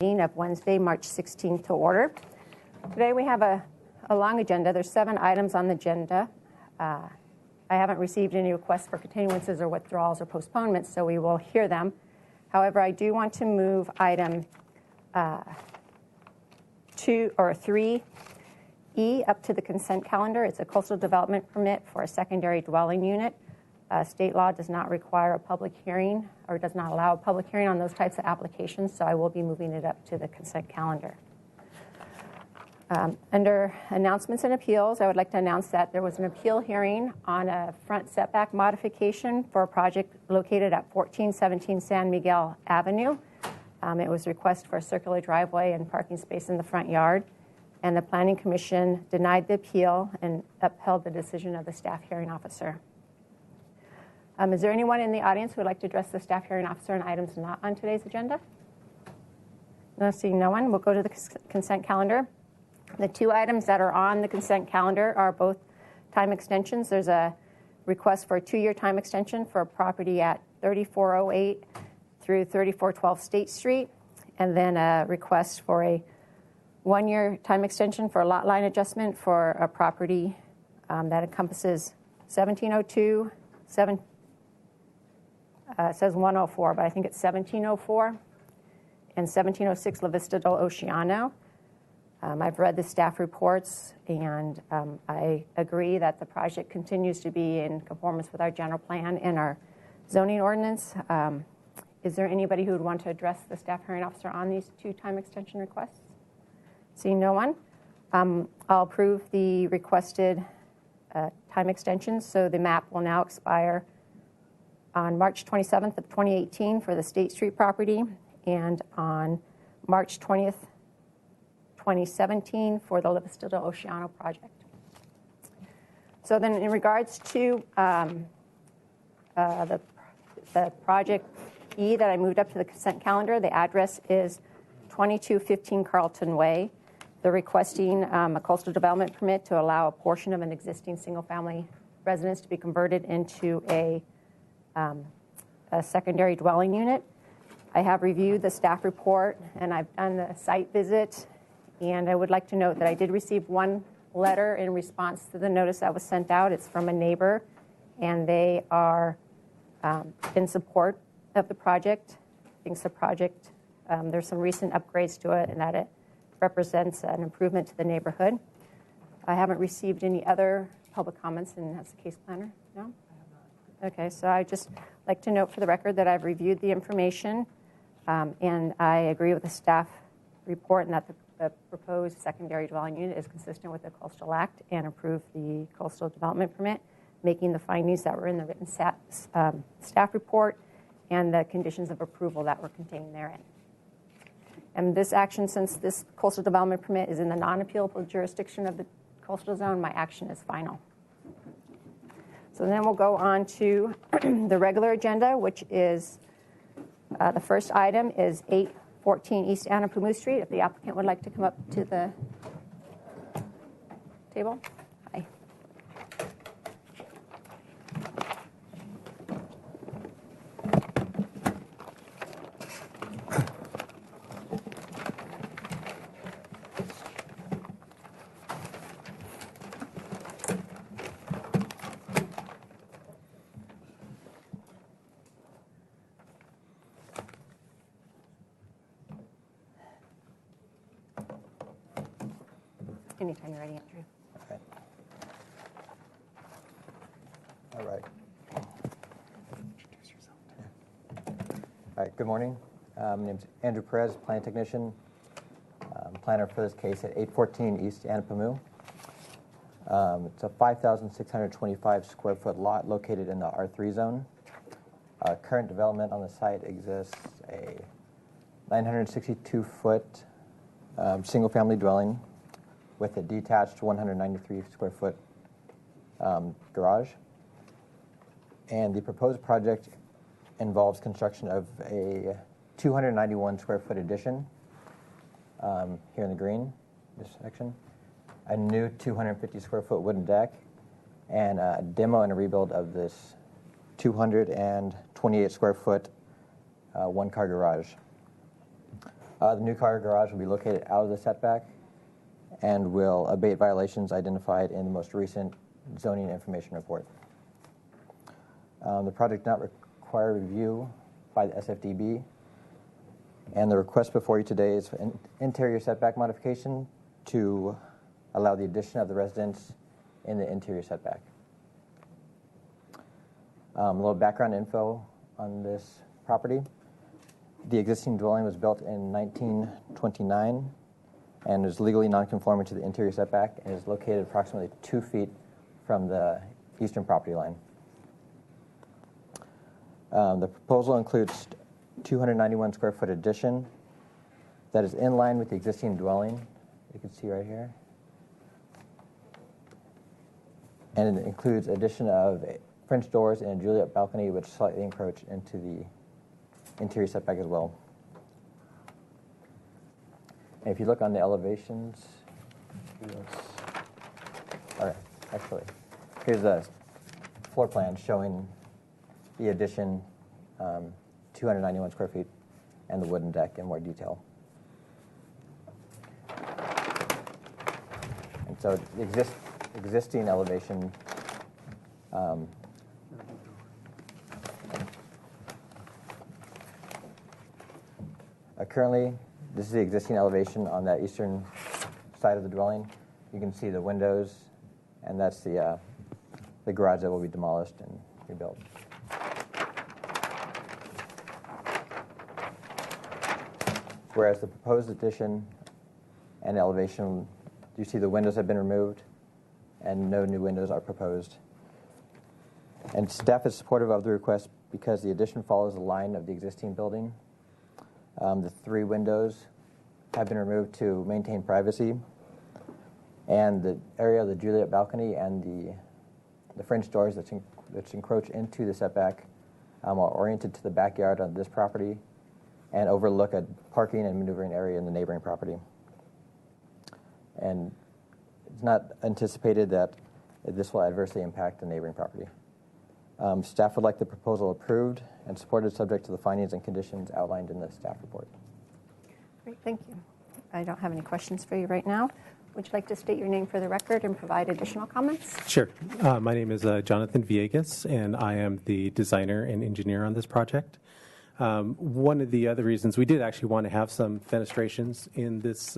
meeting of Wednesday, March 16th to order. Today we have a long agenda. There's 7 items on the agenda. I haven't received any requests for continuances or withdrawals or postponements, so we will hear them. However, I do want to move item 3E up to the consent calendar. It's a coastal development permit for a secondary dwelling unit. State law does not require a public hearing or does not allow a public hearing on those types of applications, so I will be moving it up to the consent calendar. Under announcements and appeals, I would like to announce that there was an appeal hearing on a front setback modification for a project located at 1417 San Miguel Avenue. It was a request for a circular driveway and parking space in the front yard, and the Planning Commission denied the appeal and upheld the decision of the staff hearing officer. Is there anyone in the audience who would like to address the staff hearing officer on items not on today's agenda? No, seeing no one, we'll go to the consent calendar. The 2 items that are on the consent calendar are both time extensions. There's a request for a 2-year time extension for a property at 3408 through 3412 State Street, and then a request for a 1-year time extension for a lot line adjustment for a property that encompasses 1702, it says 104, but I think it's 1704, and 1706 La Vista del Oceano. I've read the staff reports, and I agree that the project continues to be in conformance with our general plan and our zoning ordinance. Is there anybody who would want to address the staff hearing officer on these 2 time extension requests? Seeing no one, I'll approve the requested time extensions. So the map will now expire on March 27th of 2018 for the State Street property, and on March 20th, 2017 for the La Vista del Oceano project. So then in regards to the project E that I moved up to the consent calendar, the address is 2215 Carlton Way. They're requesting a coastal development permit to allow a portion of an existing single-family residence to be converted into a secondary dwelling unit. I have reviewed the staff report, and I've done the site visit, and I would like to note that I did receive 1 letter in response to the notice that was sent out. It's from a neighbor, and they are in support of the project. Thinks the project, there's some recent upgrades to it, and that it represents an improvement to the neighborhood. I haven't received any other public comments, and that's the case planner. No? Okay, so I just like to note for the record that I've reviewed the information, and I agree with the staff report and that the proposed secondary dwelling unit is consistent with the Coastal Act and approve the coastal development permit, making the findings that were in the written staff report and the conditions of approval that were contained therein. And this action, since this coastal development permit is in the non-appealable jurisdiction of the coastal zone, my action is final. So then we'll go on to the regular agenda, which is the first item is 814 East Anapamu Street. If the applicant would like to come up to the table. Hi. Anytime you're ready, Andrew. All right. Introduce yourself. All right, good morning. My name's Andrew Perez, planning technician, planner for this case at 814 East Anapamu. It's a 5,625 square foot lot located in the R3 zone. Current development on the site exists a 962 foot single family dwelling with a detached 193 square foot garage. And the proposed project involves construction of a 291 square foot addition here in the green, this section, a new 250 square foot wooden deck, and a demo and a rebuild of this 228 square foot one-car garage. The new car garage will be located out of the setback and will abate violations identified in the most recent zoning information report. The project does not require review by the SFDB, and the request before you today is an interior setback modification to allow the addition of the residence in the interior setback. A little background info on this property. The existing dwelling was built in 1929 and is legally non-conforming to the interior setback and is located approximately 2 feet from the eastern property line. The proposal includes 291 square foot addition that is in line with the existing dwelling. You can see right here. And it includes addition of French doors and a Juliet balcony, which slightly encroach into the interior setback as well. And if you look on the elevations, all right, actually, here's a floor plan showing the addition, 291 square feet, and the wooden deck in more detail. And so the existing elevation currently, this is the existing elevation on that eastern side of the dwelling. You can see the windows, and that's the garage that will be demolished and rebuilt. Whereas the proposed addition and elevation, you see the windows have been removed, and no new windows are proposed. And staff is supportive of the request because the addition follows the line of the existing building. The 3 windows have been removed to maintain privacy, and the area of the Juliet balcony and the French doors that encroach into the setback are oriented to the backyard of this property and overlook a parking and maneuvering area in the neighboring property. And it's not anticipated that this will adversely impact the neighboring property. Staff would like the proposal approved and supported subject to the findings and conditions outlined in the staff report. Great, thank you. I don't have any questions for you right now. Would you like to state your name for the record and provide additional comments? Sure. My name is Jonathan Villegas, and I am the designer and engineer on this project. One of the other reasons we did actually want to have some fenestrations in this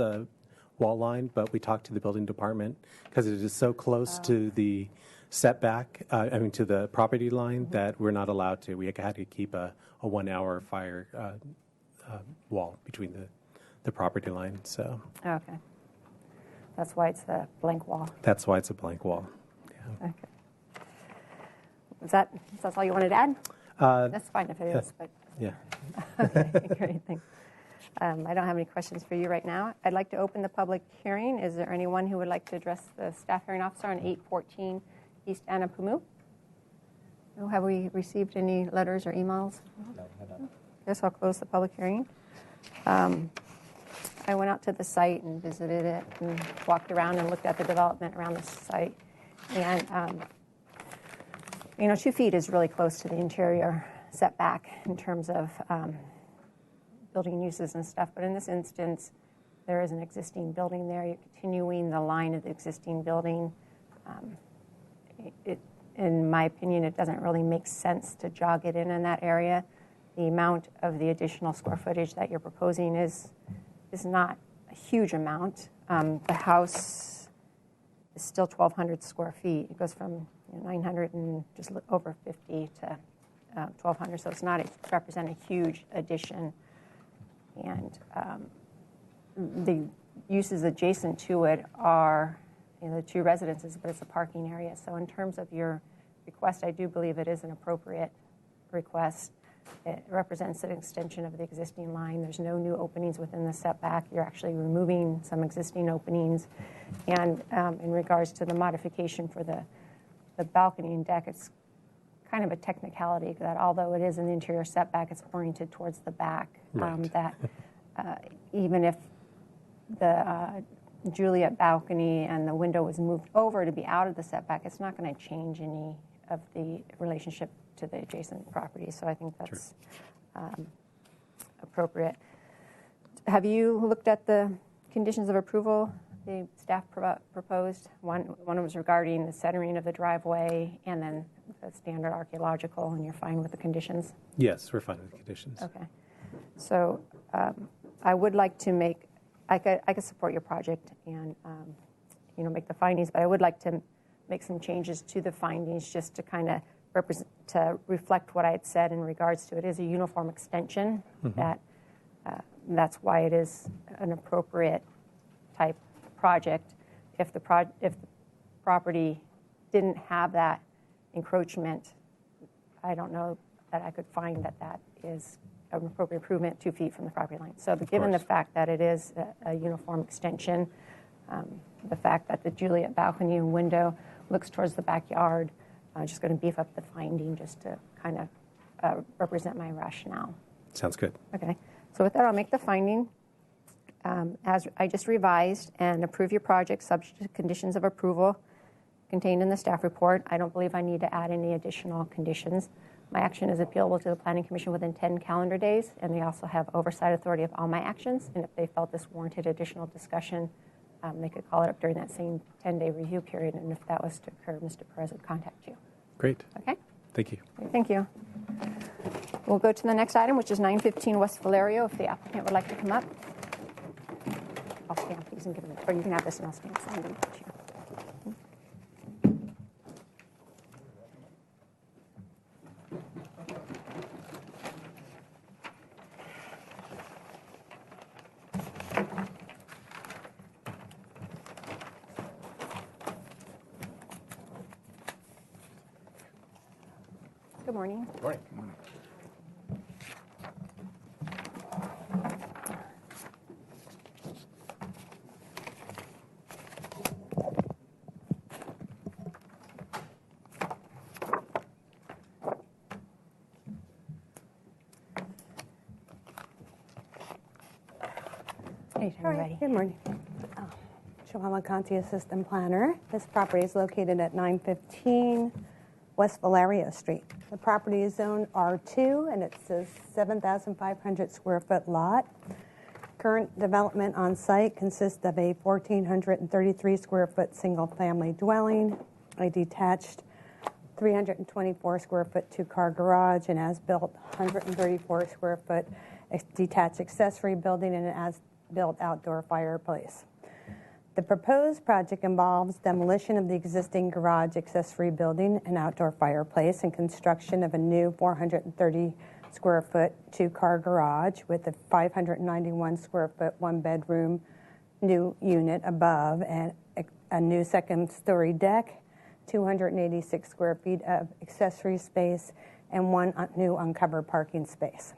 wall line, but we talked to the building department because it is so close to the setback, to the property line that we're not allowed to. We had to keep a 1 hour fire wall between the property line. So. Okay. That's why it's a blank wall. That's why it's a blank wall. Yeah. Okay. That's all you wanted to add? That's fine if it is. But yeah. Okay, great, thanks. I don't have any questions for you right now. I'd like to open the public hearing. Is there anyone who would like to address the staff hearing officer on 814 East Anapamu? No, have we received any letters or emails? No, I don't. Guess I'll close the public hearing. I went out to the site and visited it and walked around and looked at the development around the site. And, 2 feet is really close to the interior setback in terms of building uses and stuff. But in this instance, there is an existing building there. You're continuing the line of the existing building. In my opinion, it doesn't really make sense to jog it in that area. The amount of the additional square footage that you're proposing is not a huge amount. The house is still 1,200 square feet. It goes from 900 and just over 50 to 1,200, so it's not represent a huge addition. And the uses adjacent to it are the 2 residences, but it's a parking area. So in terms of your request, I do believe it is an appropriate request. It represents an extension of the existing line. There's no new openings within the setback. You're actually removing some existing openings. And in regards to the modification for the balcony and deck, it's kind of a technicality that although it is an interior setback, it's oriented towards the back. Right. Even if the Juliet balcony and the window was moved over to be out of the setback, it's not going to change any of the relationship to the adjacent property. So I think that's appropriate. Have you looked at the conditions of approval the staff proposed? One was regarding the centering of the driveway and then the standard archaeological, and you're fine with the conditions? Yes, we're fine with the conditions. Okay. So I would like to make, I could support your project and, make the findings, but I would like to make some changes to the findings just to kind of reflect what I had said in regards to it is a uniform extension. That's why it is an appropriate type project. If the property didn't have that encroachment, I don't know that I could find that is an appropriate improvement 2 feet from the property line. So given the fact that it is a uniform extension, the fact that the Juliet balcony and window looks towards the backyard, I'm just going to beef up the finding just to kind of represent my rationale. Sounds good. Okay. So with that, I'll make the finding as I just revised and approve your project subject to conditions of approval contained in the staff report. I don't believe I need to add any additional conditions. My action is appealable to the Planning Commission within 10 calendar days, and they also have oversight authority of all my actions. And if they felt this warranted additional discussion, they could call it up during that same 10-day review period. And if that was to occur, Mr. Perez would contact you. Great. Okay? Thank you. Thank you. We'll go to the next item, which is 915 West Valerio, if the applicant would like to come up. I'll stamp these and give them, or you can have this and I'll stamp some. Good morning. Good morning. Good morning. Ready. Good morning. Joella Conti, Assistant Planner. This property is located at 915 West Valerio Street. The property is zoned R2, and it's a 7,500 square foot lot. Current development on site consists of a 1,433 square foot single family dwelling, a detached 324 square foot 2-car garage, an as-built 134 square foot detached accessory building, and an as-built outdoor fireplace. The proposed project involves demolition of the existing garage accessory building and outdoor fireplace and construction of a new 430 square foot 2-car garage with a 591 square foot 1-bedroom new unit above and a new second-story deck, 286 square feet of accessory space, and one new uncovered parking space.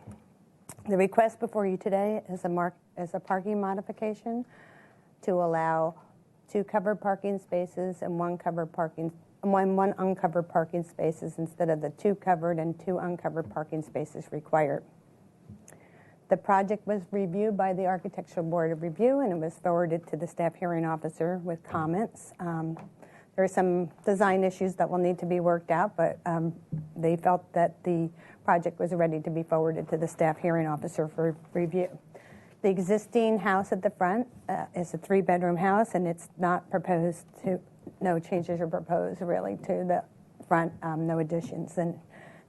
The request before you today is a parking modification to allow 2 covered parking spaces and one uncovered parking spaces instead of the 2 covered and 2 uncovered parking spaces required. The project was reviewed by the Architectural Board of Review, and it was forwarded to the staff hearing officer with comments. There are some design issues that will need to be worked out, but they felt that the project was ready to be forwarded to the staff hearing officer for review. The existing house at the front is a 3-bedroom house, and it's not proposed to, no changes are proposed really to the front, no additions. And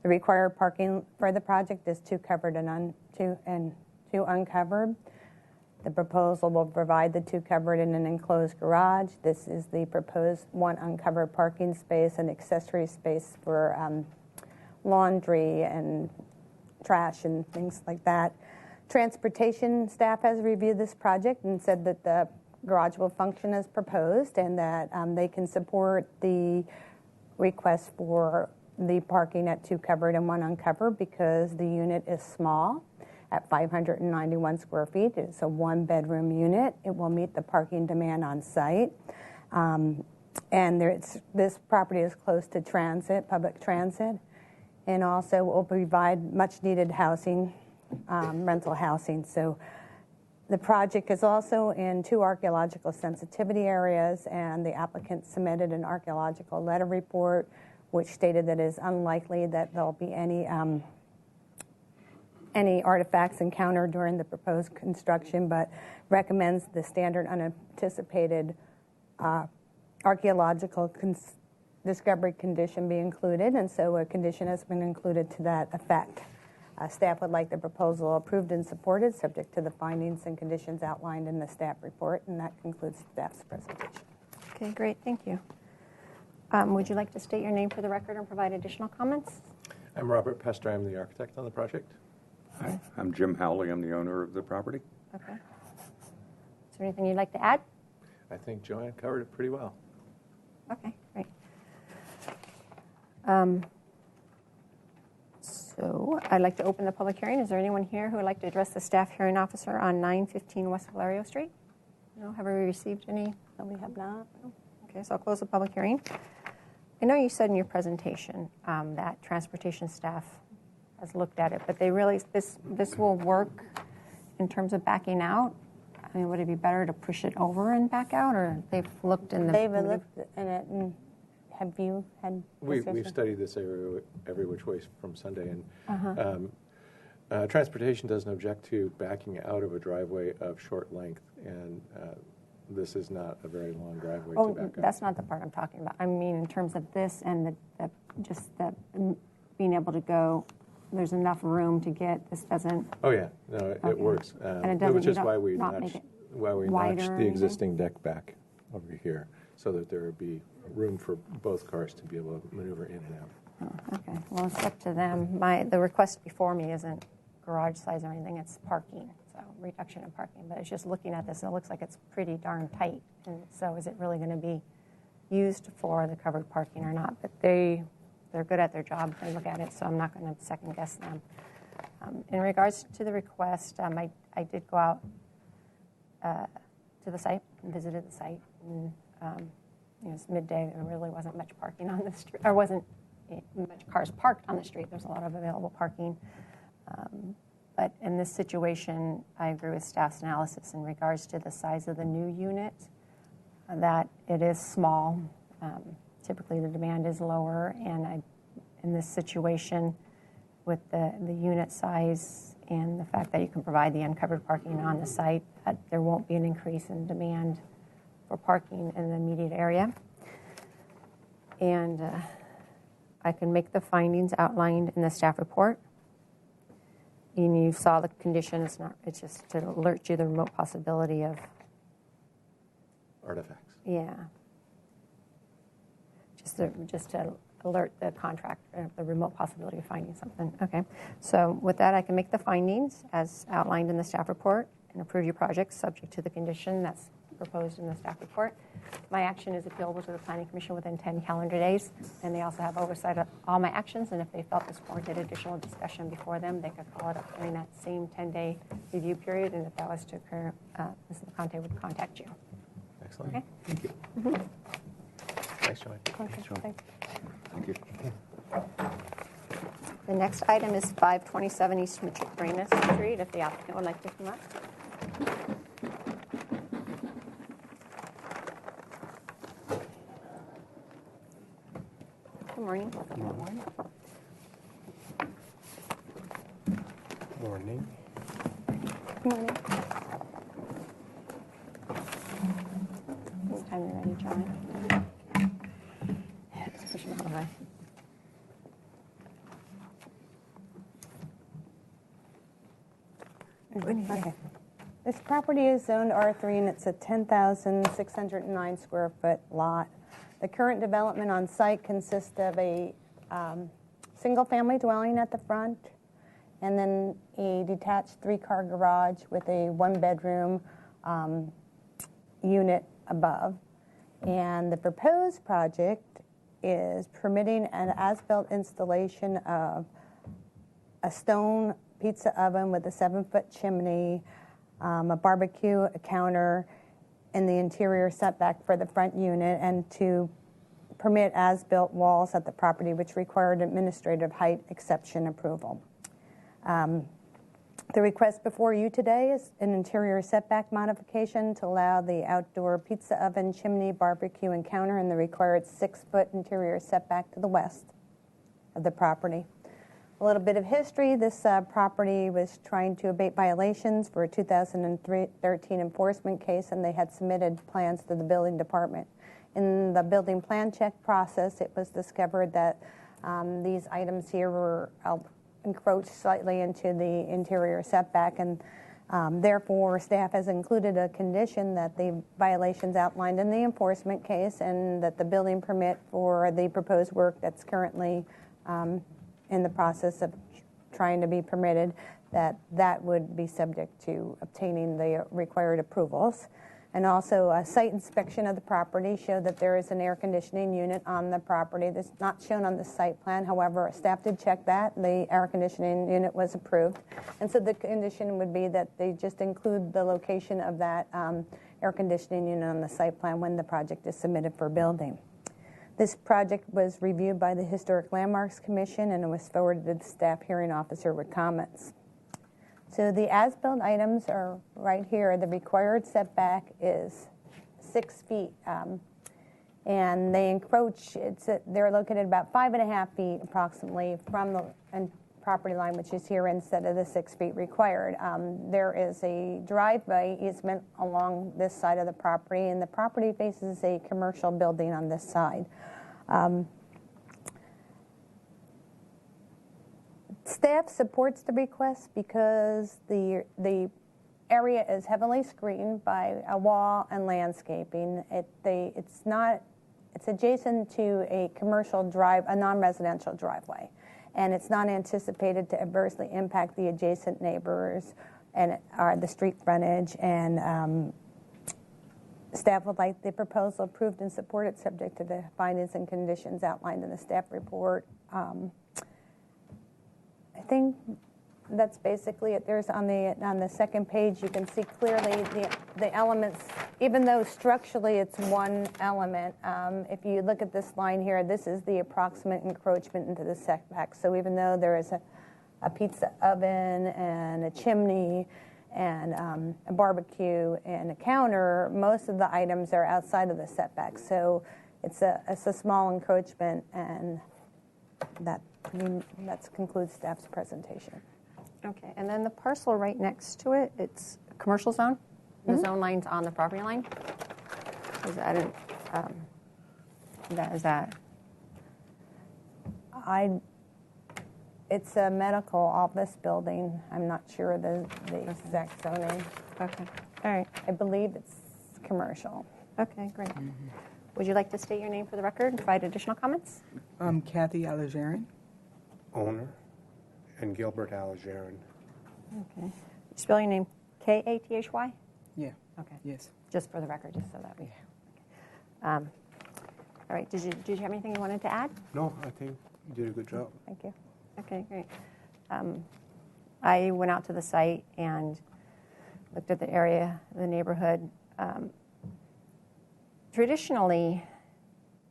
the required parking for the project is 2 covered and 2 uncovered. The proposal will provide the 2 covered in an enclosed garage. This is the proposed 1 uncovered parking space and accessory space for laundry and trash and things like that. Transportation staff has reviewed this project and said that the garage will function as proposed and that they can support the request for the parking at 2 covered and 1 uncovered because the unit is small at 591 square feet. It's a 1-bedroom unit. It will meet the parking demand on site. And this property is close to transit, public transit, and also will provide much needed housing, rental housing. So the project is also in 2 archaeological sensitivity areas, and the applicant submitted an archaeological letter report which stated that it is unlikely that there'll be any any artifacts encountered during the proposed construction, but recommends the standard unanticipated archaeological discovery condition be included, and so a condition has been included to that effect. Staff would like the proposal approved and supported, subject to the findings and conditions outlined in the staff report, and that concludes staff's presentation. Okay, great, thank you. Would you like to state your name for the record and provide additional comments? I'm Robert Pester. I'm the architect on the project. Hi, I'm Jim Howley. I'm the owner of the property. Okay. Is there anything you'd like to add? I think Joanne covered it pretty well. Okay, great. So I'd like to open the public hearing. Is there anyone here who would like to address the staff hearing officer on 915 West Valerio Street? No, have we received any? No, we have not. No? Okay, so I'll close the public hearing. I know you said in your presentation that transportation staff has looked at it, but they really, this will work in terms of backing out? I mean, would it be better to push it over and back out, or they've looked in the... They've looked in it, and have you had We've discussion? studied this every which way from Sunday, and transportation doesn't object to backing out of a driveway of short length, and this is not a very long driveway to back out. That's not the part I'm talking about. I mean, in terms of this and being able to go, there's enough room to get, this doesn't... Oh, yeah. No, it works. And it doesn't, which is you why don't we not notched, make it why we wider notched or the anything? existing deck back over here, so that there would be room for both cars to be able to maneuver in and out. Oh, okay. Well, it's up to them. The request before me isn't garage size or anything. It's parking, so reduction in parking. But it's just looking at this, it looks like it's pretty darn tight. And so is it really going to be used for the covered parking or not? But they're good at their job. They look at it, so I'm not going to second guess them. In regards to the request, I did go out to the site and visited the site. And, it's midday, and there really wasn't much parking on the street, or wasn't much cars parked on the street. There's a lot of available parking. But in this situation, I agree with staff's analysis in regards to the size of the new unit, that it is small. Typically, the demand is lower, and in this situation, with the unit size and the fact that you can provide the uncovered parking on the site, that there won't be an increase in demand for parking in the immediate area. And I can make the findings outlined in the staff report. And you saw the condition. It's just to alert you the remote possibility of Artifacts. Yeah. Just to alert the contractor of the remote possibility of finding something. Okay. So with that, I can make the findings as outlined in the staff report and approve your project subject to the condition that's proposed in the staff report. My action is appealable to the Planning Commission within 10 calendar days, and they also have oversight of all my actions, and if they felt this warranted additional discussion before them, they could follow it up during that same 10-day review period, and if that was to occur, Mr. LeConte would contact you. Excellent. Okay? Thank you. Thanks, Joanne. Okay, thanks. Thank you. The next item is 527 East Matrinas Street, if the applicant would like to come up. Good morning. Good morning. Morning. Good morning. Anytime you're ready, John. Just push them out of the way. Okay. This property is zoned R3, and it's a 10,609 square foot lot. The current development on site consists of a single-family dwelling at the front, and then a detached three-car garage with a one-bedroom unit above. And the proposed project is permitting an as-built installation of a stone pizza oven with a 7-foot chimney, a barbecue, a counter, and the interior setback for the front unit, and to permit as-built walls at the property, which required administrative height exception approval. The request before you today is an interior setback modification to allow the outdoor pizza oven, chimney, barbecue, and counter in the required 6-foot interior setback to the west of the property. A little bit of history. This property was trying to abate violations for a 2013 enforcement case, and they had submitted plans to the building department. In the building plan check process, it was discovered that these items here were encroached slightly into the interior setback, and therefore staff has included a condition that the violations outlined in the enforcement case and that the building permit for the proposed work that's currently in the process of trying to be permitted, that would be subject to obtaining the required approvals. And also a site inspection of the property showed that there is an air conditioning unit on the property that's not shown on the site plan. However, staff did check that. The air conditioning unit was approved. And so the condition would be that they just include the location of that air conditioning unit on the site plan when the project is submitted for building. This project was reviewed by the Historic Landmarks Commission, and it was forwarded to the staff hearing officer with comments. So the as-built items are right here. The required setback is 6 feet, and they encroach. They're located about 5.5 feet approximately from the property line, which is here, instead of the 6 feet required. There is a driveway easement along this side of the property, and the property faces a commercial building on this side. Staff supports the request because the area is heavily screened by a wall and landscaping. It's adjacent to a commercial a non-residential driveway, and it's not anticipated to adversely impact the adjacent neighbors and the street frontage. And staff would like the proposal approved and supported, subject to the findings and conditions outlined in the staff report. I think that's basically it. There's on the second page, you can see clearly the elements. Even though structurally it's one element, if you look at this line here, this is the approximate encroachment into the setback. So even though there is a pizza oven and a chimney and a barbecue and a counter, most of the items are outside of the setback. So it's a small encroachment, and that concludes staff's presentation. Okay, and then the parcel right next to it, it's a commercial zone. The zone line's on the property line. Is that? It's a medical office building. I'm not sure the exact zoning. Okay, all right. I believe it's commercial. Okay, great. Would you like to state your name for the record and provide additional comments? Kathy Alajarin. Owner, and Gilbert Alajarin. Okay. Spell your name Kathy? Yeah. Okay. Yes. Just for the record, just so that we. All right. Did you have anything you wanted to add? No, I think you did a good job. Thank you. Okay, great. I went out to the site and looked at the area, the neighborhood. Traditionally,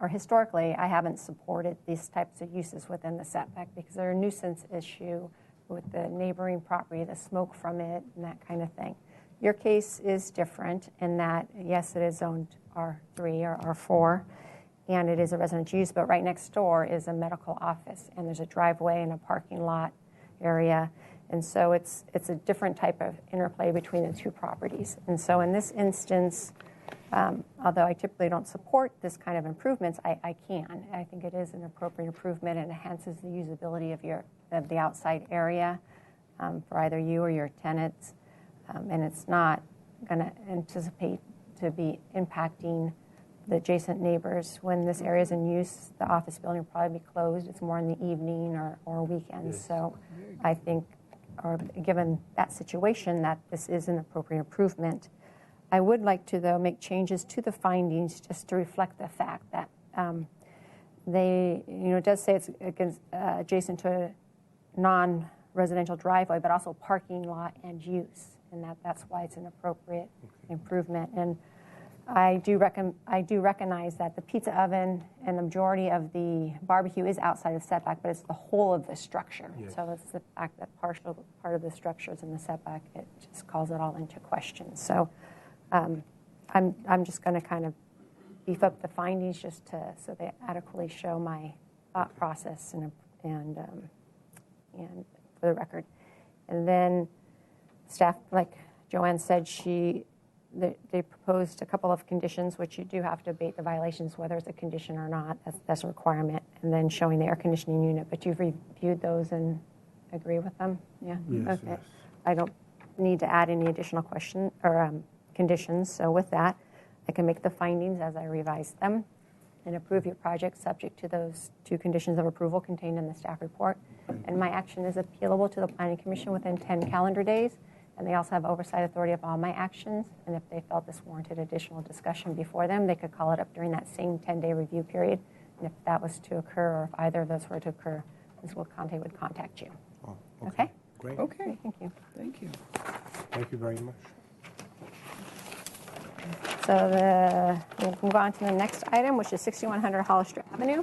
or historically, I haven't supported these types of uses within the setback because they're a nuisance issue with the neighboring property, the smoke from it, and that kind of thing. Your case is different in that, yes, it is zoned R3 or R4, and it is a residential use, but right next door is a medical office, and there's a driveway and a parking lot area, and so it's a different type of interplay between the two properties. And so in this instance, although I typically don't support this kind of improvements, I can. I think it is an appropriate improvement and enhances the usability of the outside area for either you or your tenants. And it's not going to anticipate to be impacting the adjacent neighbors. When this area is in use, the office building will probably be closed. It's more in the evening or weekends. Yes. So I think, or given that situation, that this is an appropriate improvement. I would like to, though, make changes to the findings just to reflect the fact that it does say it's adjacent to a non-residential driveway, but also parking lot and use, and that's why it's an appropriate improvement. And I do recognize that the pizza oven and the majority of the barbecue is outside of setback, but it's the whole of the structure. Yes. So it's the fact that part of the structure is in the setback. It just calls it all into question. So. I'm just going to kind of beef up the findings just so they adequately show my thought process and and for the record. And then staff, like Joanne said, they proposed a couple of conditions, which you do have to abate the violations, whether it's a condition or not. That's a requirement. And then showing the air conditioning unit. But you've reviewed those and agree with them? Yeah? Yes, Okay. yes. I don't need to add any additional question or conditions. So with that, I can make the findings as I revise them and approve your project subject to those 2 conditions of approval contained in the staff report. And my action is appealable to the Planning Commission within 10 calendar days. And they also have oversight authority of all my actions. And if they felt this warranted additional discussion before them, they could call it up during that same 10-day review period. And if that was to occur, or if either of those were to occur, Ms. Wilconte would contact you. Oh, Okay? Great. Okay, Thank you. thank you. Thank you very much. So we'll move on to the next item, which is 6100 Hollister Avenue.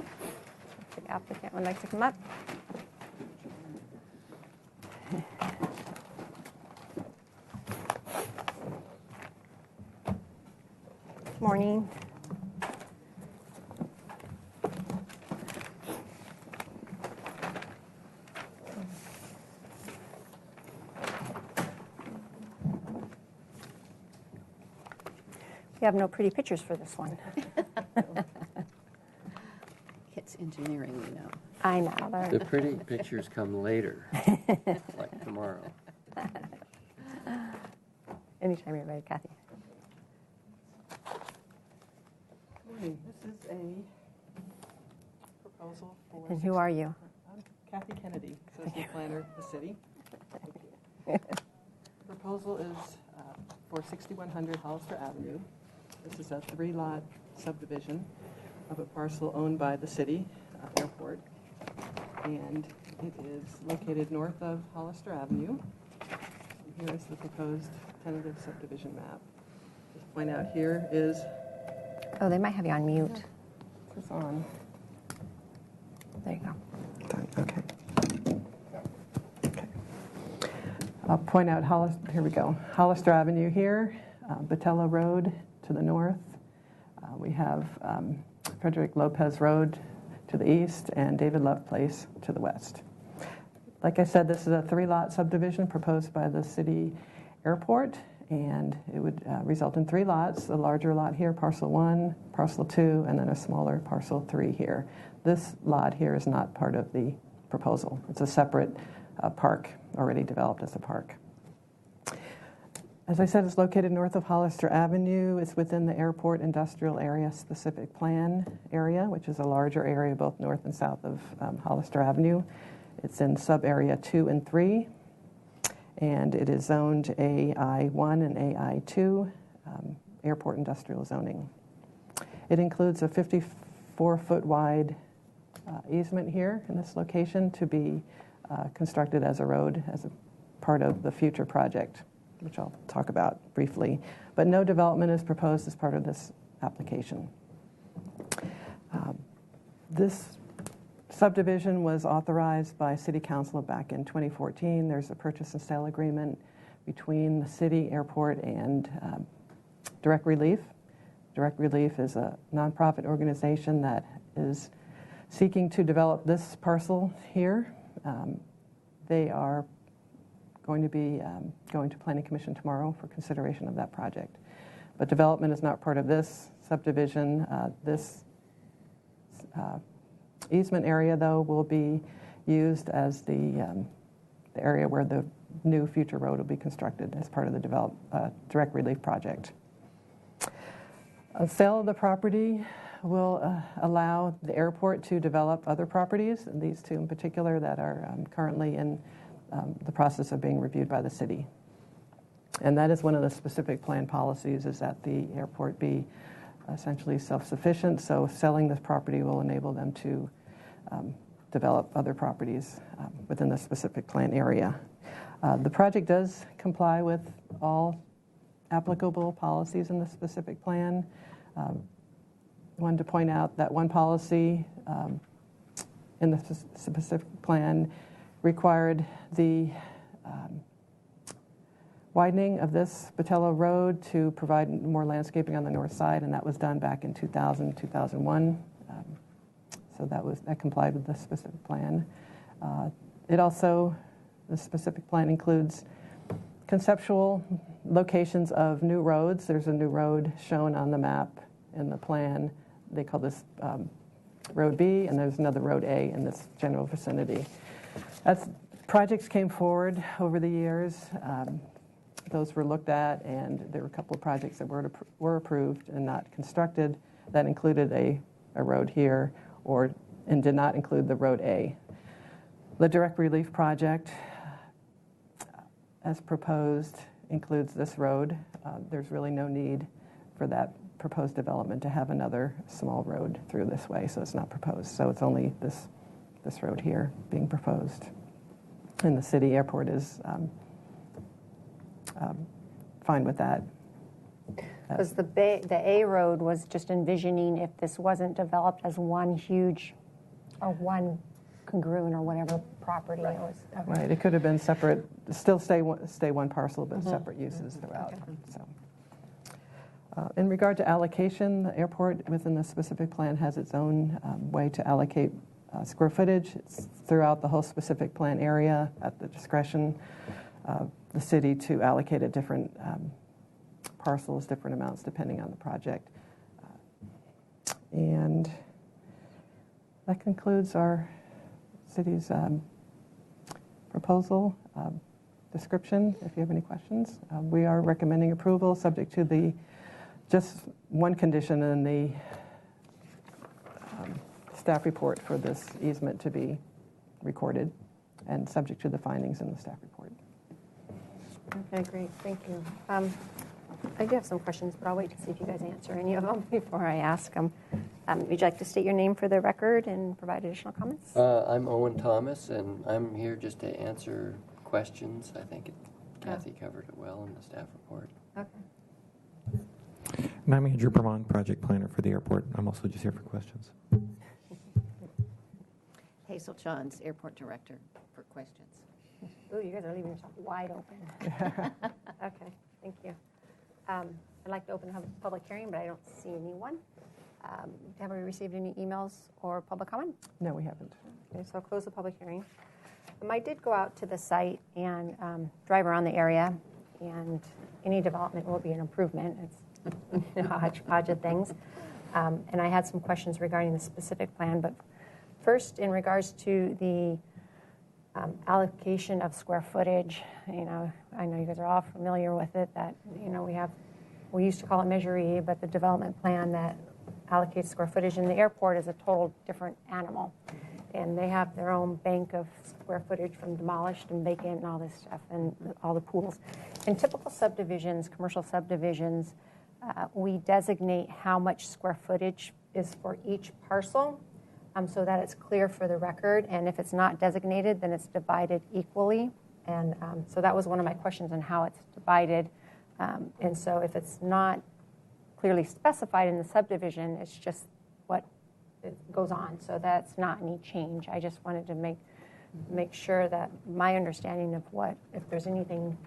If the applicant would like to come up. Morning. We have no pretty pictures for this one. It's engineering, you know. I know. The pretty pictures come later, like tomorrow. Anytime you're ready, Kathy. Morning. This is a proposal for... And who are you? I'm Kathy Kennedy, Associate Planner of the City. The proposal is for 6100 Hollister Avenue. This is a 3-lot subdivision of a parcel owned by the city airport. And it is located north of Hollister Avenue. And here is the proposed tentative subdivision map. Just point out here is... Oh, they might have you on mute. This is on. There you go. Okay. Okay. I'll point out here we go. Hollister Avenue here, Batella Road to the north. We have Frederick Lopez Road to the east and David Love Place to the west. Like I said, this is a 3-lot subdivision proposed by the city airport, and it would result in 3 lots, a larger lot here, parcel 1, parcel 2, and then a smaller parcel 3 here. This lot here is not part of the proposal. It's a separate park, already developed as a park. As I said, it's located north of Hollister Avenue. It's within the airport industrial area specific plan area, which is a larger area both north and south of Hollister Avenue. It's in sub-area 2 and 3, and it is zoned AI1 and AI2, airport industrial zoning. It includes a 54-foot wide easement here in this location to be constructed as a road as a part of the future project, which I'll talk about briefly. But no development is proposed as part of this application. This subdivision was authorized by City Council back in 2014. There's a purchase and sale agreement between the city, airport, and Direct Relief. Direct Relief is a nonprofit organization that is seeking to develop this parcel here. They are going to be going to Planning Commission tomorrow for consideration of that project. But development is not part of this subdivision. This easement area, though, will be used as the area where the new future road will be constructed as part of the Direct Relief project. A sale of the property will allow the airport to develop other properties, and these 2 in particular that are currently in the process of being reviewed by the city. And that is one of the specific plan policies, is that the airport be essentially self-sufficient, so selling this property will enable them to develop other properties within the specific plan area. The project does comply with all applicable policies in the specific plan. I wanted to point out that one policy in the specific plan required the widening of this Batella Road to provide more landscaping on the north side, and that was done back in 2000, 2001. So that complied with the specific plan. It also, the specific plan includes conceptual locations of new roads. There's a new road shown on the map in the plan. They call this Road B, and there's another Road A in this general vicinity. As projects came forward over the years, those were looked at, and there were a couple of projects that were approved and not constructed that included a road here and did not include the Road A. The direct relief project, as proposed, includes this road. There's really no need for that proposed development to have another small road through this way, so it's not proposed. So it's only this road here being proposed. And the city airport is fine with that. Because the A road was just envisioning if this wasn't developed as one huge or one congruent or whatever property it was. Okay. Right, it could have been separate, still stay one parcel, but separate uses throughout. Okay. So, in regard to allocation, the airport within the specific plan has its own way to allocate square footage. It's throughout the whole specific plan area at the discretion of the city to allocate at different parcels, different amounts depending on the project. And that concludes our city's proposal description. If you have any questions, we are recommending approval subject to just one condition in the staff report for this easement to be recorded and subject to the findings in the staff report. Okay, great. Thank you. I do have some questions, but I'll wait to see if you guys answer any of them before I ask them. Would you like to state your name for the record and provide additional comments? I'm Owen Thomas, and I'm here just to answer questions. I think Kathy covered it well in the staff report. Okay. And I'm Andrew Berman, project planner for the airport. I'm also just here for questions. Hazel Johns, airport director, for questions. Ooh, you guys are leaving yourself wide open. Okay, thank you. I'd like to open a public hearing, but I don't see anyone. Have we received any emails or public comment? No, we haven't. Okay, so I'll close the public hearing. I did go out to the site and drive around the area, and any development will be an improvement. It's a hodgepodge of things. And I had some questions regarding the specific plan, but first, in regards to the allocation of square footage, I know you guys are all familiar with it, that, we used to call it Measure E, but the development plan that allocates square footage in the airport is a total different animal. And they have their own bank of square footage from demolished and vacant and all this stuff, and all the pools. In typical subdivisions, commercial subdivisions, we designate how much square footage is for each parcel, so that it's clear for the record. And if it's not designated, then it's divided equally. And so that was one of my questions on how it's divided. And so if it's not clearly specified in the subdivision, it's just what it goes on. So that's not any change. I just wanted to make sure that my understanding of if there's anything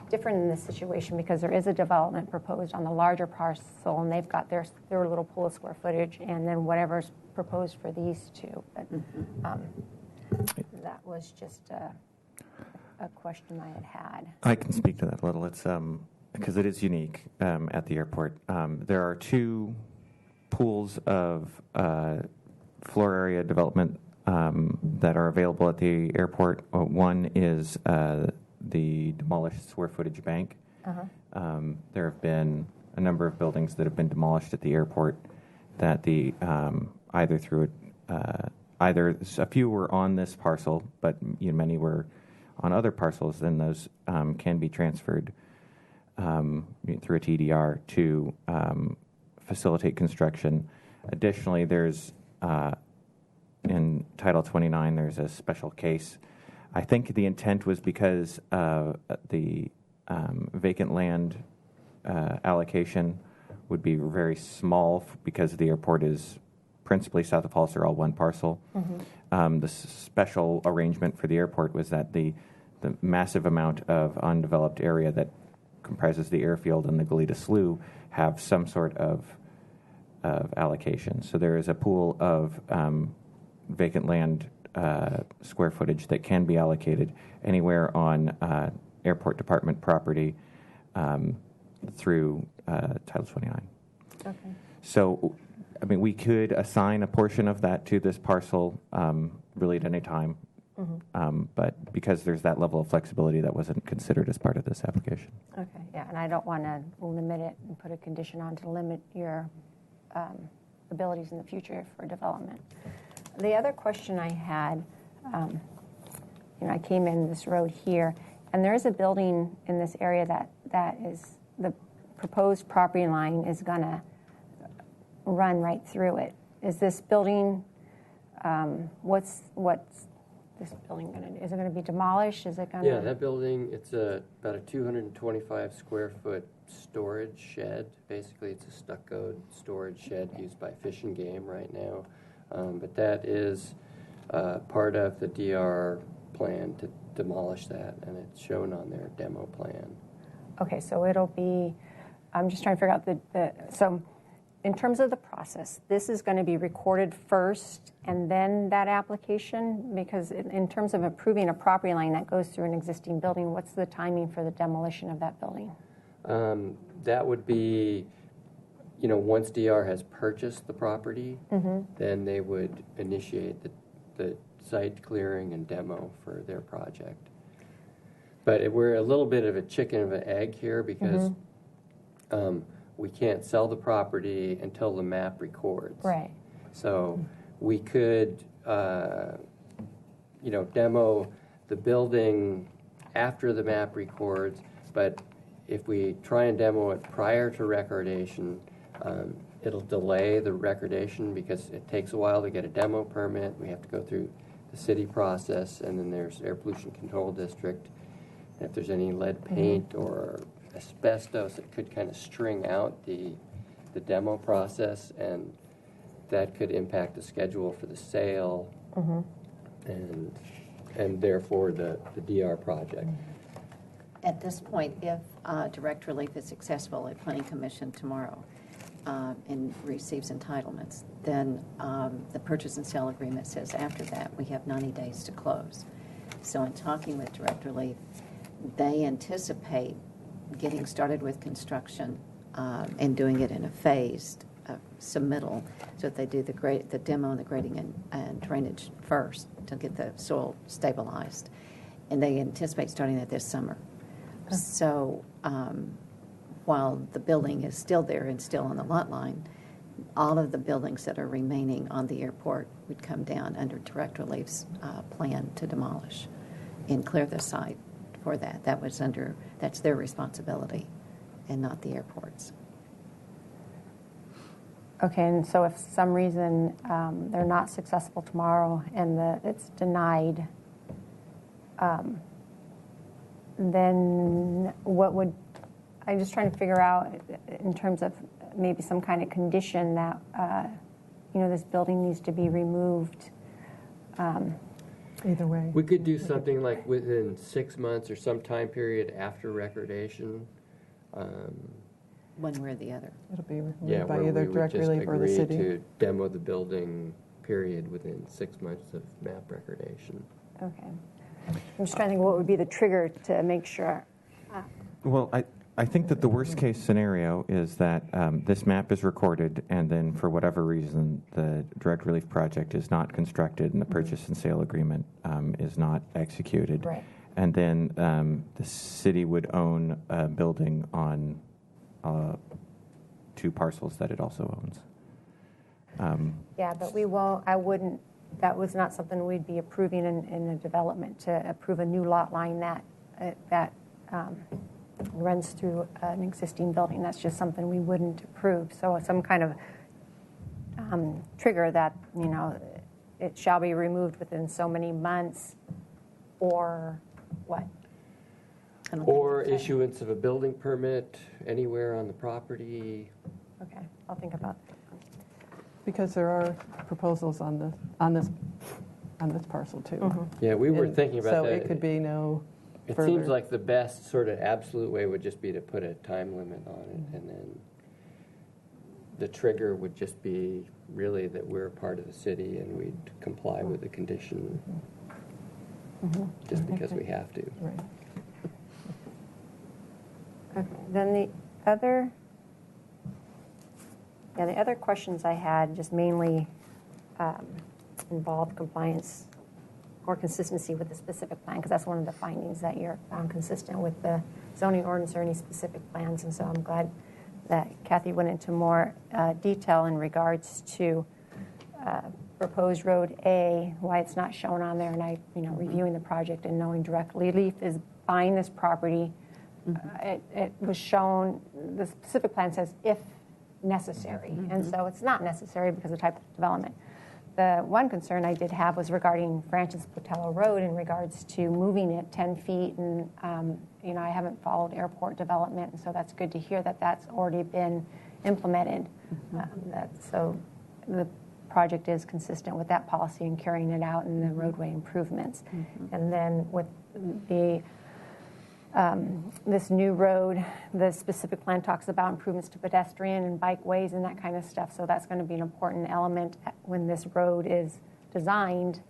different in this situation, because there is a development proposed on the larger parcel, and they've got their little pool of square footage, and then whatever's proposed for these two. But that was just a question I had. I can speak to that a little. It's because it is unique at the airport. There are two pools of floor area development that are available at the airport. One is the demolished square footage bank. There have been a number of buildings that have been demolished at the airport that either a few were on this parcel, but many were on other parcels. Then those can be transferred through a TDR to facilitate construction. Additionally, there's in Title 29, there's a special case. I think the intent was because the vacant land allocation would be very small because the airport is principally south of Hollister, all one parcel. The special arrangement for the airport was that the massive amount of undeveloped area that comprises the airfield and the Goleta Slough have some sort of allocation. So there is a pool of vacant land square footage that can be allocated anywhere on airport department property through Title 29. Okay. So, I mean, we could assign a portion of that to this parcel really at any time. But because there's that level of flexibility, that wasn't considered as part of this application. Okay, yeah, and I don't want to limit it and put a condition on to limit your abilities in the future for development. The other question I had, I came in this road here, and there is a building in this area that is, the proposed property line is going to run right through it. Is this building, what's this building going to do? Is it going to be demolished? Is it going to? Yeah, that building, it's about a 225 square foot storage shed. Basically, it's a stuccoed storage shed used by Fish and Game right now. But that is part of the DR plan to demolish that, and it's shown on their demo plan. Okay, so it'll be, I'm just trying to figure out so in terms of the process, this is going to be recorded first and then that application? Because in terms of approving a property line that goes through an existing building, what's the timing for the demolition of that building? That would be, once DR has purchased the property, then they would initiate the site clearing and demo for their project. But we're a little bit of a chicken and an egg here because we can't sell the property until the map records. Right. So we could, demo the building after the map records, but if we try and demo it prior to recordation, it'll delay the recordation because it takes a while to get a demo permit. We have to go through the city process, and then there's Air Pollution Control District. And if there's any lead paint or asbestos, it could kind of string out the demo process, and that could impact the schedule for the sale and therefore the DR project. At this point, if direct relief is successful at Planning Commission tomorrow and receives entitlements, then the purchase and sale agreement says after that we have 90 days to close. So in talking with direct relief, they anticipate getting started with construction and doing it in a phased submittal. So if they do the demo and the grading and drainage first to get the soil stabilized, and they anticipate starting that this summer. So while the building is still there and still on the lot line, all of the buildings that are remaining on the airport would come down under direct relief's plan to demolish and clear the site for that. That's their responsibility and not the airport's. Okay, and so if for some reason they're not successful tomorrow and it's denied, then what would, I'm just trying to figure out in terms of maybe some kind of condition that, this building needs to be removed. Either way. We could do something like within 6 months or some time period after recordation. One way or the other. It'll be removed Yeah, by where either we would direct just relief or the agree city. to demo the building, period, within 6 months of map recordation. Okay. I'm just trying to think what would be the trigger to make sure. Well, I think that the worst case scenario is that this map is recorded, and then for whatever reason, the direct relief project is not constructed and the purchase and sale agreement is not executed. Right. And then the city would own a building on 2 parcels that it also owns. Yeah, but that was not something we'd be approving in a development, to approve a new lot line that runs through an existing building. That's just something we wouldn't approve. So some kind of trigger that, it shall be removed within so many months, or what? Or issuance of a building permit anywhere on the property. Okay, I'll think about that. Because there are proposals on this parcel too. Yeah, we were And thinking about so that. it could be no It further. seems like the best sort of absolute way would just be to put a time limit on it, and then the trigger would just be really that we're a part of the city and we'd comply with the condition just because we have to. Right. Okay. Then the other questions I had just mainly involved compliance or consistency with the specific plan, because that's one of the findings that you're found consistent with the zoning ordinance or any specific plans. And so I'm glad that Kathy went into more detail in regards to proposed Road A, why it's not shown on there, and I, reviewing the project and knowing Direct Relief is buying this property. It was shown, the specific plan says if necessary, and so it's not necessary because of the type of development. The one concern I did have was regarding Francis Botello Road in regards to moving it 10 feet, and I haven't followed airport development, and so that's good to hear that that's already been implemented. So the project is consistent with that policy and carrying it out in the roadway improvements. And then with the this new road, the specific plan talks about improvements to pedestrian and bikeways and that kind of stuff. So that's going to be an important element when this road is designed,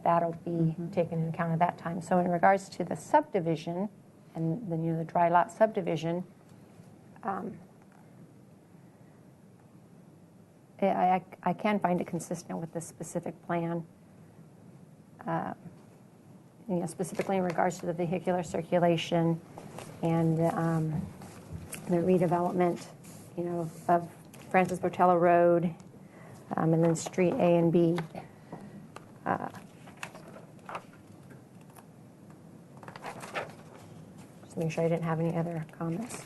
that'll be taken into account at that time. So in regards to the subdivision and the dry lot subdivision, I can find it consistent with the specific plan. Specifically in regards to the vehicular circulation and the redevelopment, of Francis Botello Road, and then Street A and B. Just make sure I didn't have any other comments.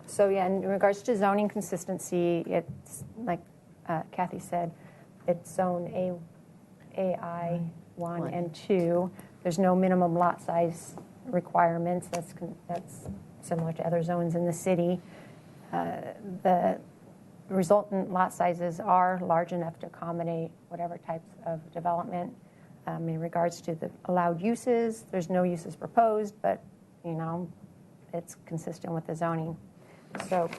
So yeah, in regards to zoning consistency, it's like Kathy said, it's zone AI 1 and 2. There's no minimum lot size requirements. That's similar to other zones in the city. The resultant lot sizes are large enough to accommodate whatever types of development. In regards to the allowed uses, there's no uses proposed, but it's consistent with the zoning. So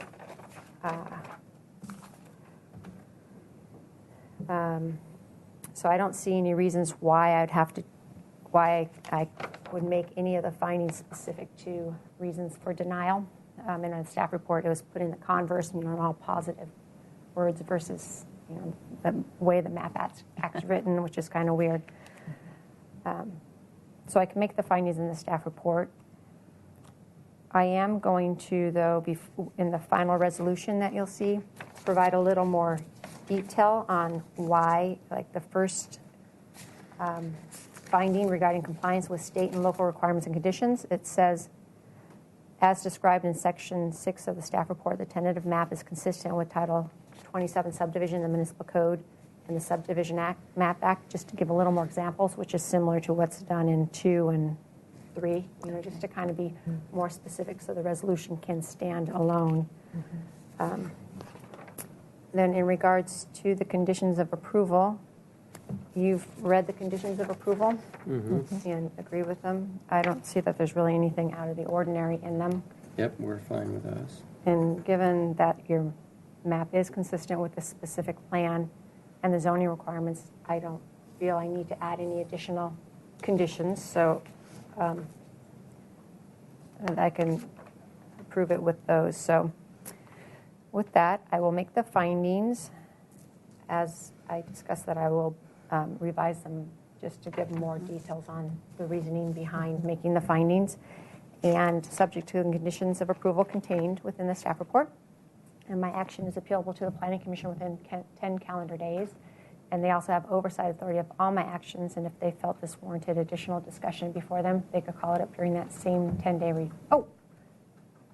so I don't see any reasons why I would make any of the findings specific to reasons for denial. In a staff report, it was put in the converse, all positive words versus, the way the map act's written, which is kind of weird. So I can make the findings in the staff report. I am going to, though, in the final resolution that you'll see, provide a little more detail on why, like the first finding regarding compliance with state and local requirements and conditions. It says, as described in Section 6 of the staff report, the tentative map is consistent with Title 27 subdivision, the Municipal Code, and the Subdivision Map Act, just to give a little more examples, which is similar to what's done in 2 and 3, just to kind of be more specific so the resolution can stand alone. Then in regards to the conditions of approval, you've read the conditions of approval and agree with them. I don't see that there's really anything out of the ordinary in them. Yep, we're fine with those. And given that your map is consistent with the specific plan and the zoning requirements, I don't feel I need to add any additional conditions. So I can approve it with those. So with that, I will make the findings. As I discussed that, I will revise them just to give more details on the reasoning behind making the findings, and subject to the conditions of approval contained within the staff report. And my action is appealable to the Planning Commission within 10 calendar days. And they also have oversight authority of all my actions, and if they felt this warranted additional discussion before them, they could call it up during that same 10-day review. Oh,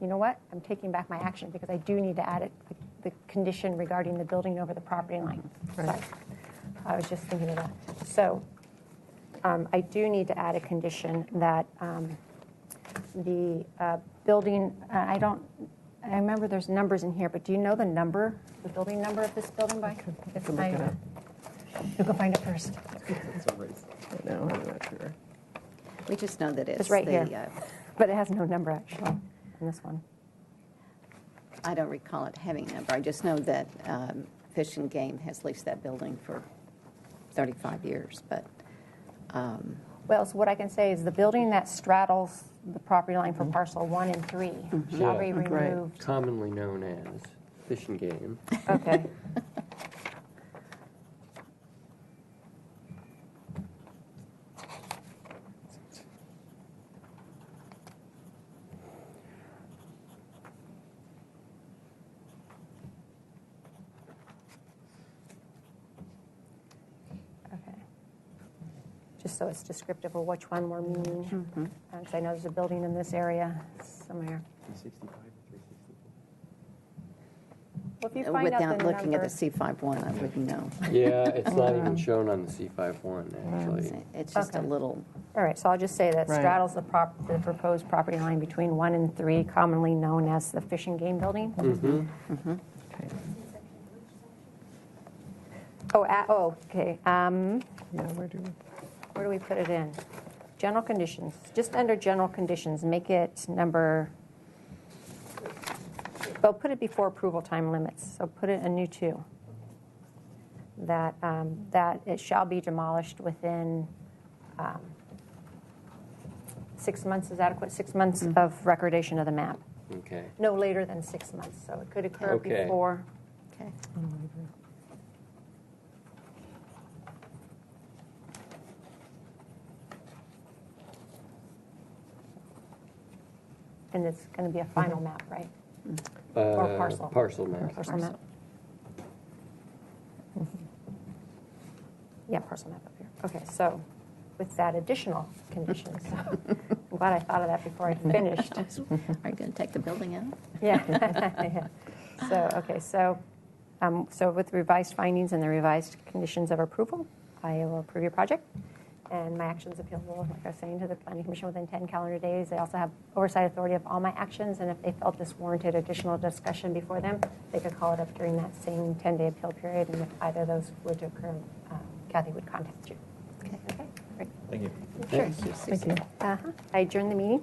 you know what? I'm taking back my action because I do need to add it, the condition regarding the building over the property line. Right. Sorry. I was just thinking of that. So I do need to add a condition that the building, I remember there's numbers in here, but do you know the building number of this building by? It's look it up. You can find it first. No, I'm not sure. We just know that It's right here, but it has no number actually in this one. I don't recall it having a number. I just know that Fish and Game has leased that building for 35 years, but Well, so what I can say is the building that straddles the property line for parcel 1 and 3 shall be Yeah. Right. removed. Commonly known as Fish and Game. Okay. Okay. Just so it's descriptive of which one we're meaning. 'Cause I know there's a building in this area somewhere. 365 or 364? Well, if you find out without the looking at number- the C51, I wouldn't know. Yeah, it's not even shown on the C51, actually. It's just a Okay. little, All right, so I'll just say that Right. straddles the proposed property line between 1 and 3, commonly known as the Fish and Game Building. Okay. Okay. Yeah, where do we? Where do we put it in? General conditions, just under general conditions, make it number, well, put it before approval time limits, so put it a new 2. That it shall be demolished within 6 months is adequate, 6 months of recordation of the map. Okay. No later than 6 months, so it could occur Okay. before. okay. And it's going to be a final map, right? Or parcel. Parcel map. Parcel map. Yeah, parcel map up here. Okay, so with that additional condition, so I'm glad I thought of that before I finished. Are you going to take the building out? Yeah. Yeah. So, okay, so with revised findings and the revised conditions of approval, I will approve your project. And my actions appealable, like I was saying, to the Planning Commission within 10 calendar days. They also have oversight authority of all my actions, and if they felt this warranted additional discussion before them, they could call it up during that same 10-day appeal period, and if either of those were to occur, Kathy would contact you. Okay. Okay, great. Thank you. Sure. Thank you, Thank Susie. you. I adjourn the meeting.